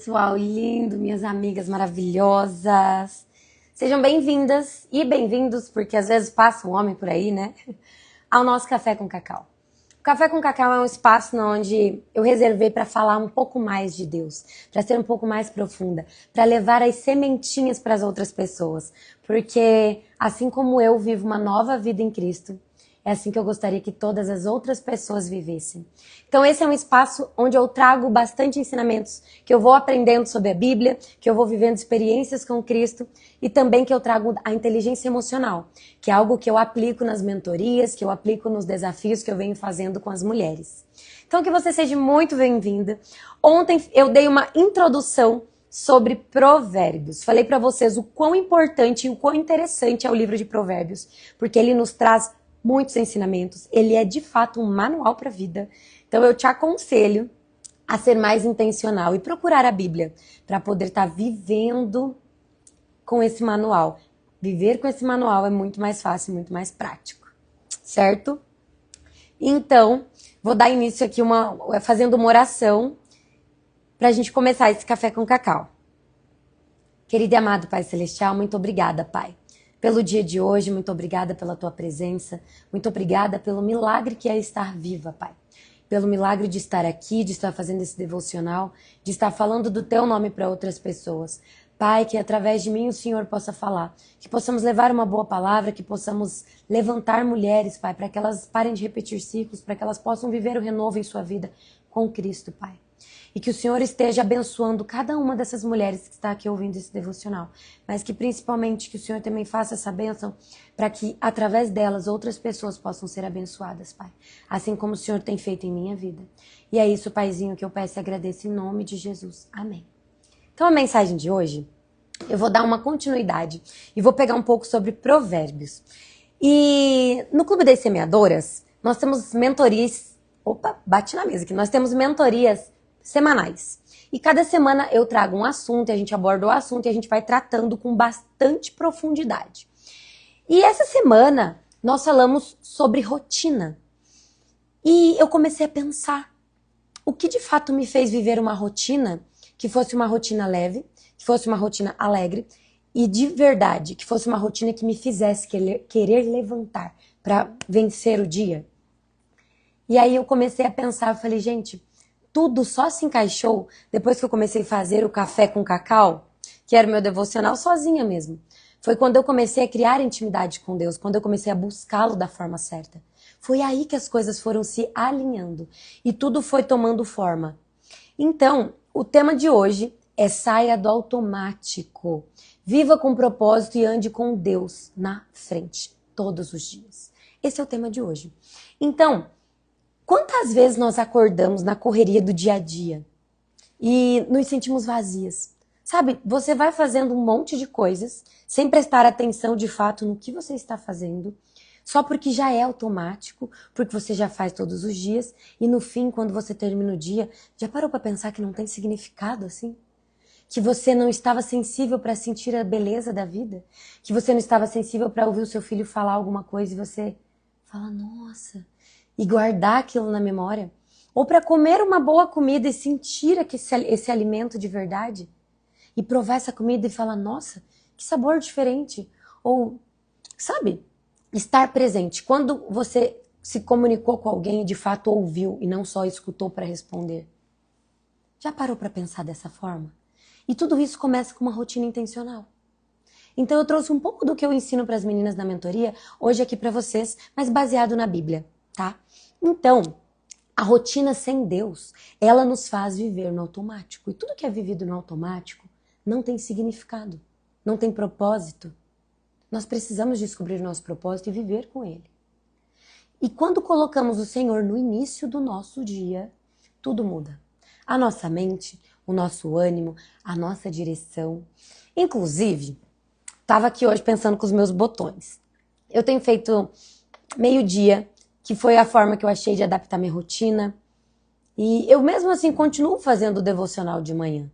Pessoal lindo, minhas amigas maravilhosas. Sejam bem-vindas e bem-vindos, porque às vezes passa um homem por aí, né? Ao nosso Café com Cacau. O Café com Cacau é um espaço onde eu reservei para falar um pouco mais de Deus, para ser um pouco mais profunda, para levar as sementinhas para as outras pessoas. Porque assim como eu vivo uma nova vida em Cristo, é assim que eu gostaria que todas as outras pessoas vivessem. Então esse é um espaço onde eu trago bastante ensinamentos, que eu vou aprendendo sobre a Bíblia, que eu vou vivendo experiências com Cristo e também que eu trago a inteligência emocional, que é algo que eu aplico nas mentorias, que eu aplico nos desafios que eu venho fazendo com as mulheres. Então que você seja muito bem-vinda. Ontem eu dei uma introdução sobre Provérbios. Falei para vocês o quão importante e o quão interessante é o livro de Provérbios, porque ele nos traz muitos ensinamentos. Ele é de fato um manual para a vida. Então eu te aconselho a ser mais intencional e procurar a Bíblia para poder estar vivendo com esse manual. Viver com esse manual é muito mais fácil, muito mais prático, certo? Então, vou dar início aqui fazendo uma oração para a gente começar esse café com cacau. Querido e amado Pai Celestial, muito obrigada, Pai, pelo dia de hoje, muito obrigada pela tua presença, muito obrigada pelo milagre que é estar viva, Pai. Pelo milagre de estar aqui, de estar fazendo esse devocional, de estar falando do teu nome para outras pessoas. Pai, que através de mim o Senhor possa falar, que possamos levar uma boa palavra, que possamos levantar mulheres, Pai, para que elas parem de repetir ciclos, para que elas possam viver o renovo em sua vida com Cristo, Pai. E que o Senhor esteja abençoando cada uma dessas mulheres que está aqui ouvindo esse devocional. Mas que principalmente que o Senhor também faça essa bênção para que através delas outras pessoas possam ser abençoadas, Pai. Assim como o Senhor tem feito em minha vida. E é isso, Paizinho, que eu peço e agradeço em nome de Jesus. Amém. Então a mensagem de hoje, eu vou dar uma continuidade e vou pegar um pouco sobre Provérbios. E no Clube das Semeadoras, nós temos mentorias... Opa, bate na mesa aqui. Nós temos mentorias semanais. E cada semana eu trago um assunto, e a gente aborda o assunto e a gente vai tratando com bastante profundidade. E essa semana nós falamos sobre rotina. E eu comecei a pensar o que de fato me fez viver uma rotina que fosse uma rotina leve, que fosse uma rotina alegre e de verdade, que fosse uma rotina que me fizesse querer levantar para vencer o dia. E aí eu comecei a pensar, eu falei, gente, tudo só se encaixou depois que eu comecei a fazer o café com cacau, que era o meu devocional sozinha mesmo. Foi quando eu comecei a criar intimidade com Deus, quando eu comecei a buscá-lo da forma certa. Foi aí que as coisas foram se alinhando e tudo foi tomando forma. Então, o tema de hoje é saia do automático. Viva com propósito e ande com Deus na frente, todos os dias. Esse é o tema de hoje. Então, quantas vezes nós acordamos na correria do dia a dia e nos sentimos vazias? Sabe, você vai fazendo um monte de coisas sem prestar atenção de fato no que você está fazendo, só porque já é automático, porque você já faz todos os dias e no fim, quando você termina o dia, já parou para pensar que não tem significado assim? Que você não estava sensível para sentir a beleza da vida? Que você não estava sensível para ouvir o seu filho falar alguma coisa e você fala, nossa... e guardar aquilo na memória, ou para comer uma boa comida e sentir esse alimento de verdade, e provar essa comida e falar, nossa, que sabor diferente, ou, sabe, estar presente. Quando você se comunicou com alguém e de fato ouviu e não só escutou para responder, já parou para pensar dessa forma? E tudo isso começa com uma rotina intencional. Então eu trouxe um pouco do que eu ensino para as meninas na mentoria, hoje aqui para vocês, mas baseado na Bíblia. Tá? Então, a rotina sem Deus, ela nos faz viver no automático. E tudo que é vivido no automático não tem significado, não tem propósito. Nós precisamos descobrir o nosso propósito e viver com ele. E quando colocamos o Senhor no início do nosso dia, tudo muda. A nossa mente, o nosso ânimo, a nossa direção. Inclusive, estava aqui hoje pensando com os meus botões. Eu tenho feito meio-dia, que foi a forma que eu achei de adaptar minha rotina. E eu mesmo assim continuo fazendo o devocional de manhã.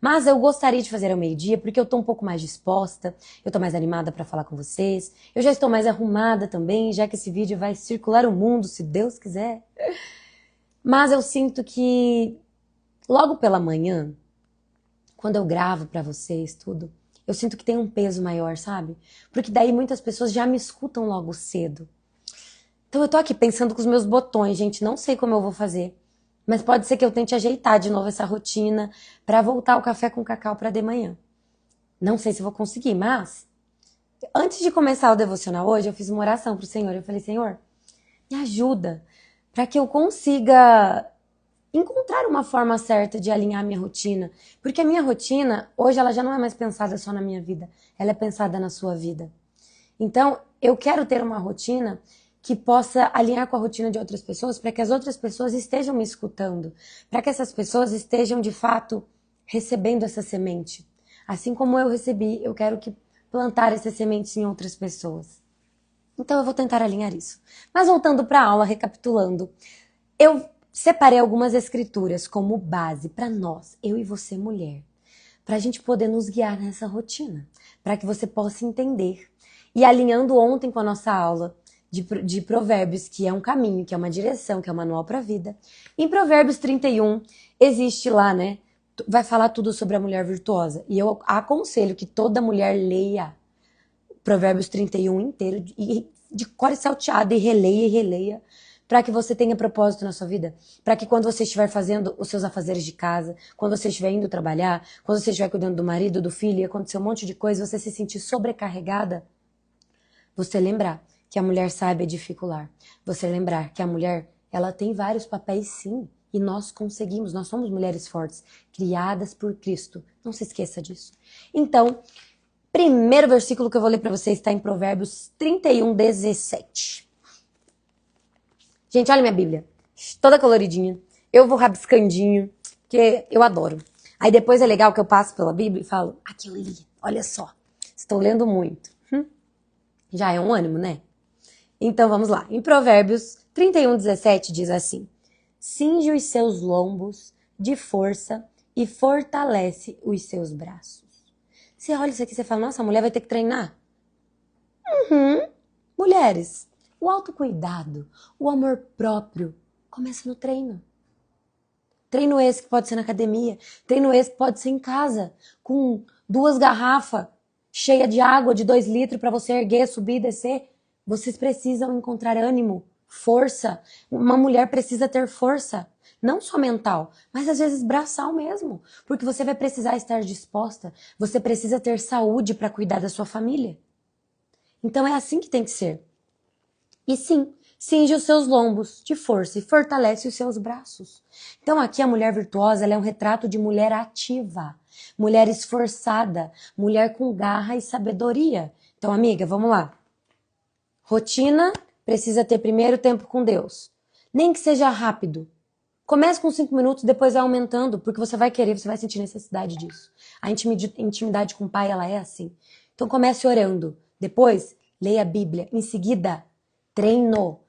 Mas eu gostaria de fazer ao meio-dia porque eu estou um pouco mais disposta, eu estou mais animada para falar com vocês, eu já estou mais arrumada também, já que esse vídeo vai circular o mundo, se Deus quiser. Mas eu sinto que logo pela manhã quando eu gravo pra vocês tudo, eu sinto que tem um peso maior, sabe? Porque daí muitas pessoas já me escutam logo cedo. Então eu tô aqui pensando com os meus botões, gente, não sei como eu vou fazer. Mas pode ser que eu tente ajeitar de novo essa rotina pra voltar o café com cacau pra de manhã. Não sei se vou conseguir, mas antes de começar o devocional hoje, eu fiz uma oração pro Senhor. Eu falei, Senhor, me ajuda pra que eu consiga encontrar uma forma certa de alinhar minha rotina. Porque a minha rotina, hoje, ela já não é mais pensada só na minha vida. Ela é pensada na sua vida. Então, eu quero ter uma rotina que possa alinhar com a rotina de outras pessoas, para que as outras pessoas estejam me escutando, para que essas pessoas estejam, de fato, recebendo essa semente. Assim como eu recebi, eu quero que plantar essa semente em outras pessoas. Então, eu vou tentar alinhar isso. Mas voltando para a aula, recapitulando, eu separei algumas escrituras como base para nós, eu e você, mulher, para a gente poder nos guiar nessa rotina, para que você possa entender. E alinhando ontem com a nossa aula de Provérbios, que é um caminho, que é uma direção, que é um manual para a vida, em Provérbios 31, existe lá, né? Vai falar tudo sobre a mulher virtuosa. E eu aconselho que toda mulher leia Provérbios 31 inteiro, e de cor e salteado, e releia, para que você tenha propósito na sua vida, para que quando você estiver fazendo os seus afazeres de casa, quando você estiver indo trabalhar, quando você estiver cuidando do marido, do filho, e acontecer um monte de coisa, você se sentir sobrecarregada, você lembrar que a mulher sabe edificar, você lembrar que a mulher, ela tem vários papéis sim, e nós conseguimos, nós somos mulheres fortes, criadas por Cristo, não se esqueça disso. Então, primeiro versículo que eu vou ler para vocês está em Provérbios 31, 17. Gente, olha minha Bíblia. Toda coloridinha. Eu vou rabiscandinho, porque eu adoro. Aí depois é legal que eu passo pela Bíblia e falo, aqui eu li, olha só. Estou lendo muito. Já é um ânimo, né? Então vamos lá. Em Provérbios 31, 17 diz assim: cinge os seus lombos de força e fortalece os seus braços. Você olha isso aqui e você fala, nossa, a mulher vai ter que treinar? Mulheres, o autocuidado, o amor próprio, começa no treino. Treino esse que pode ser na academia, treino esse que pode ser em casa, com 2 garrafas cheias de água de 2 litros para você erguer, subir e descer. Vocês precisam encontrar ânimo, força. Uma mulher precisa ter força, não só mental, mas às vezes braçal mesmo, porque você vai precisar estar disposta, você precisa ter saúde para cuidar da sua família. Então é assim que tem que ser. E sim, cinge os seus lombos de força e fortalece os seus braços. Então aqui a mulher virtuosa, ela é um retrato de mulher ativa, mulher esforçada, mulher com garra e sabedoria. Então, amiga, vamos lá. Rotina precisa ter primeiro tempo com Deus. Nem que seja rápido. Comece com 5 minutos, depois vai aumentando, porque você vai querer, você vai sentir necessidade disso. A intimidade com o pai, ela é assim. Então comece orando. Depois, leia a Bíblia. Em seguida, treino,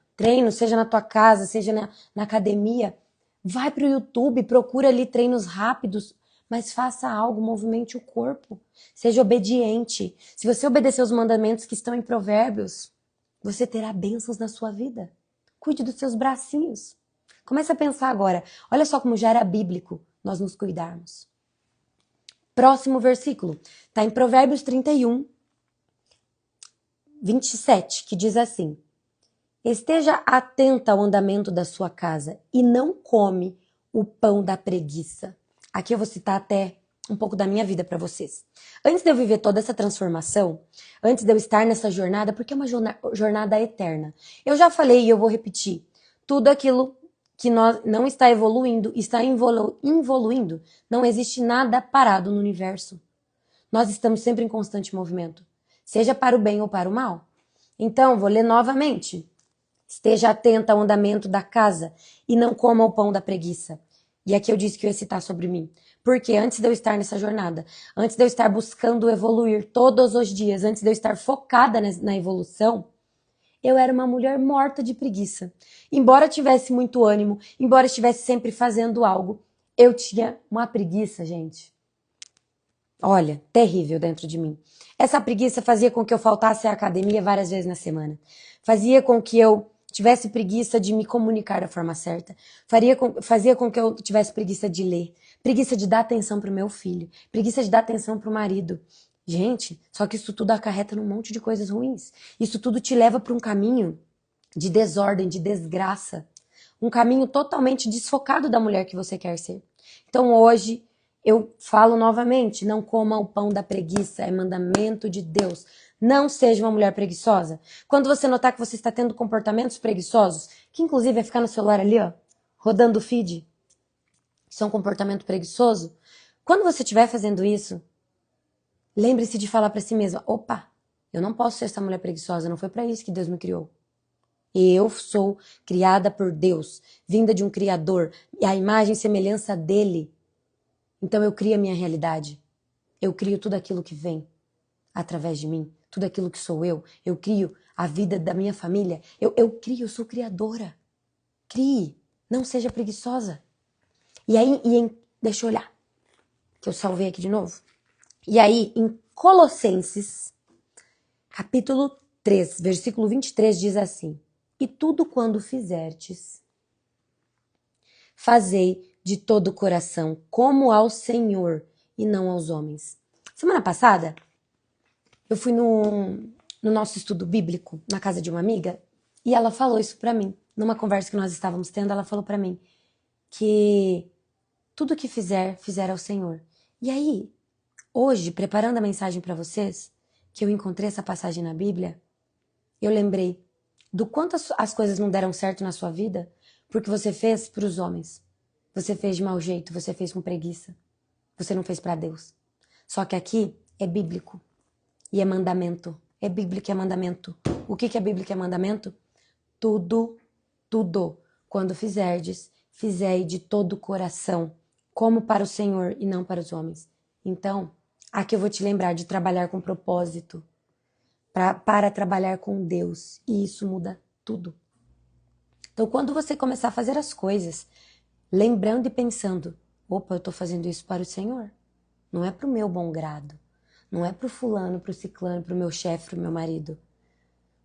seja na tua casa, seja na academia. Vai pro YouTube, procura ali treinos rápidos, mas faça algo, movimente o corpo. Seja obediente. Se você obedecer os mandamentos que estão em Provérbios, você terá bênçãos na sua vida. Cuide dos seus bracinhos. Comece a pensar agora. Olha só como já era bíblico nós nos cuidarmos. Próximo versículo. Está em Provérbios 31, 27, que diz assim: esteja atenta ao andamento da sua casa e não come o pão da preguiça. Aqui eu vou citar até um pouco da minha vida para vocês. Antes de eu viver toda essa transformação, antes de eu estar nessa jornada, porque é uma jornada eterna, eu já falei e eu vou repetir, tudo aquilo que nós não está evoluindo, está involuindo. Não existe nada parado no universo. Nós estamos sempre em constante movimento, seja para o bem ou para o mal. Então, vou ler novamente. Esteja atenta ao andamento da casa e não coma o pão da preguiça. E aqui eu disse que eu ia citar sobre mim. Porque antes de eu estar nessa jornada, antes de eu estar buscando evoluir todos os dias, antes de eu estar focada na evolução, eu era uma mulher morta de preguiça. Embora tivesse muito ânimo, embora estivesse sempre fazendo algo, eu tinha uma preguiça, gente. Olha, terrível dentro de mim. Essa preguiça fazia com que eu faltasse à academia várias vezes na semana. Fazia com que eu tivesse preguiça de me comunicar da forma certa. Fazia com que eu tivesse preguiça de ler. preguiça de dar atenção pro meu filho, preguiça de dar atenção pro marido. Gente, só que isso tudo acarreta num monte de coisas ruins. Isso tudo te leva para um caminho de desordem, de desgraça. Um caminho totalmente desfocado da mulher que você quer ser. Então hoje eu falo novamente, não coma o pão da preguiça, é mandamento de Deus. Não seja uma mulher preguiçosa. Quando você notar que você está tendo comportamentos preguiçosos, que inclusive é ficar no celular ali, ó, rodando o feed, isso é um comportamento preguiçoso. Quando você estiver fazendo isso, lembre-se de falar para si mesma, opa, eu não posso ser essa mulher preguiçosa, não foi para isso que Deus me criou. Eu sou criada por Deus, vinda de um Criador, e a imagem e semelhança dele. Então eu crio a minha realidade. Eu crio tudo aquilo que vem através de mim, tudo aquilo que sou eu. Eu crio a vida da minha família. Eu crio, eu sou criadora. Crie, não seja preguiçosa. E aí, deixa eu olhar, que eu salvei aqui de novo. E aí, em Colossenses, capítulo 3, versículo 23, diz assim: e tudo quando fizerdes, fazei de todo o coração, como ao Senhor e não aos homens. Semana passada, eu fui no nosso estudo bíblico, na casa de uma amiga, e ela falou isso pra mim. Numa conversa que nós estávamos tendo, ela falou pra mim que tudo que fizer ao Senhor. E aí, hoje, preparando a mensagem pra vocês, que eu encontrei essa passagem na Bíblia, eu lembrei do quanto as coisas não deram certo na sua vida porque você fez para os homens. Você fez de mau jeito, você fez com preguiça. Você não fez para Deus. Só que aqui é bíblico e é mandamento. É bíblico e é mandamento. O que é bíblico e é mandamento? Tudo, quando fizerdes, fizei de todo o coração, como para o Senhor e não para os homens. Então, aqui eu vou te lembrar de trabalhar com propósito. Para trabalhar com Deus. E isso muda tudo. Então, quando você começar a fazer as coisas, lembrando e pensando, opa, eu estou fazendo isso para o Senhor. Não é para o meu bom grado. Não é para o fulano, para o ciclano, para o meu chefe, para o meu marido.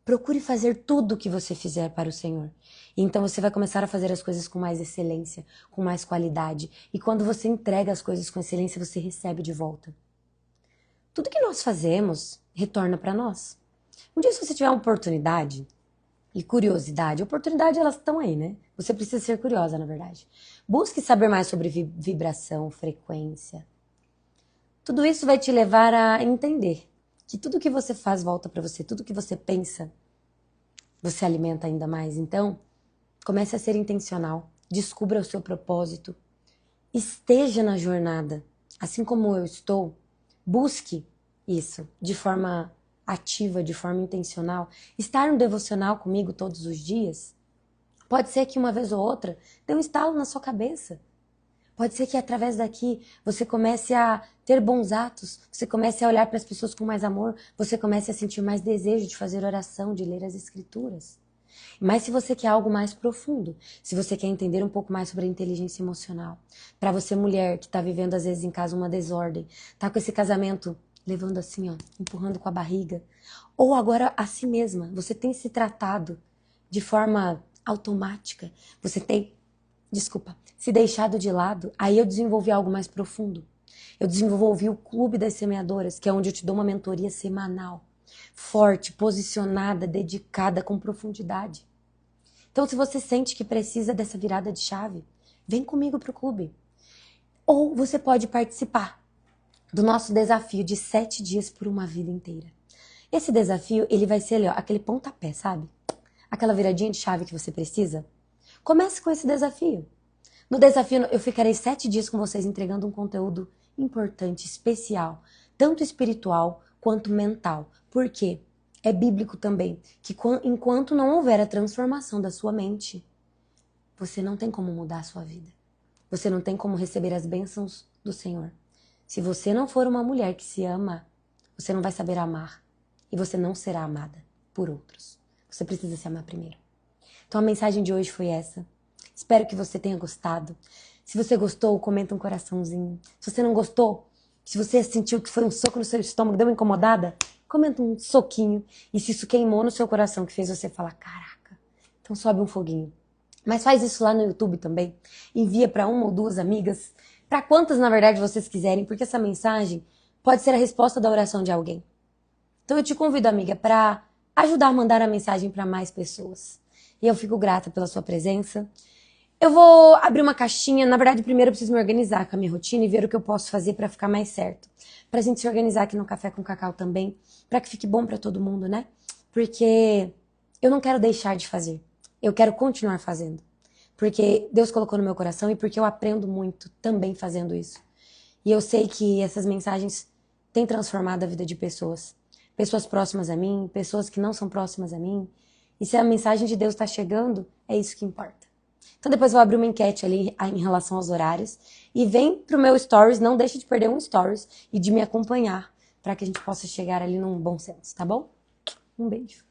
Procure fazer tudo o que você fizer para o Senhor. E então você vai começar a fazer as coisas com mais excelência, com mais qualidade. E quando você entrega as coisas com excelência, você recebe de volta. Tudo que nós fazemos retorna para nós. Um dia, se você tiver uma oportunidade e curiosidade, oportunidade elas estão aí, né? Você precisa ser curiosa, na verdade. Busque saber mais sobre vibração, frequência. Tudo isso vai te levar a entender que tudo que você faz volta para você, tudo que você pensa, você alimenta ainda mais. Então, comece a ser intencional, descubra o seu propósito, esteja na jornada, assim como eu estou, busque isso de forma ativa, de forma intencional. Estar no devocional comigo todos os dias, pode ser que uma vez ou outra dê um estalo na sua cabeça. Pode ser que através daqui você comece a ter bons atos, você comece a olhar para as pessoas com mais amor, você comece a sentir mais desejo de fazer oração, de ler as escrituras. Mas se você quer algo mais profundo, se você quer entender um pouco mais sobre a inteligência emocional, para você mulher que está vivendo às vezes em casa uma desordem, tá com esse casamento levando assim, ó, empurrando com a barriga, ou agora a si mesma, você tem se tratado de forma automática, você tem, se deixado de lado, aí eu desenvolvi algo mais profundo. Eu desenvolvi o Clube das Semeadoras, que é onde eu te dou uma mentoria semanal, forte, posicionada, dedicada, com profundidade. Então, se você sente que precisa dessa virada de chave, vem comigo pro clube. Ou você pode participar do nosso desafio de 7 dias por uma vida inteira. Esse desafio, ele vai ser ali, ó, aquele pontapé, sabe? Aquela viradinha de chave que você precisa. Comece com esse desafio. No desafio, eu ficarei 7 dias com vocês entregando um conteúdo importante, especial, tanto espiritual quanto mental. Por quê? É bíblico também que enquanto não houver a transformação da sua mente, você não tem como mudar a sua vida. Você não tem como receber as bênçãos do Senhor. Se você não for uma mulher que se ama, você não vai saber amar. E você não será amada por outros. Você precisa se amar primeiro. Então a mensagem de hoje foi essa. Espero que você tenha gostado. Se você gostou, comenta um coraçãozinho. Se você não gostou, se você sentiu que foi um soco no seu estômago, deu uma incomodada, comenta um soquinho. E se isso queimou no seu coração, que fez você falar, caraca, então sobe um foguinho. Mas faz isso lá no YouTube também. Envia para uma ou duas amigas. para quantas, na verdade, vocês quiserem, porque essa mensagem pode ser a resposta da oração de alguém. Então eu te convido, amiga, para ajudar a mandar a mensagem para mais pessoas. E eu fico grata pela sua presença. Eu vou abrir uma caixinha. Na verdade, primeiro eu preciso me organizar com a minha rotina e ver o que eu posso fazer para ficar mais certo. Pra gente se organizar aqui no Café com Cacau também, para que fique bom para todo mundo, né? Porque eu não quero deixar de fazer. Eu quero continuar fazendo. Porque Deus colocou no meu coração e porque eu aprendo muito também fazendo isso. E eu sei que essas mensagens têm transformado a vida de pessoas. Pessoas próximas a mim, pessoas que não são próximas a mim. E se a mensagem de Deus está chegando, é isso que importa. Então depois eu vou abrir uma enquete ali em relação aos horários. E vem pro meu stories, não deixe de perder um stories e de me acompanhar para que a gente possa chegar ali num bom senso, tá bom? Um beijo.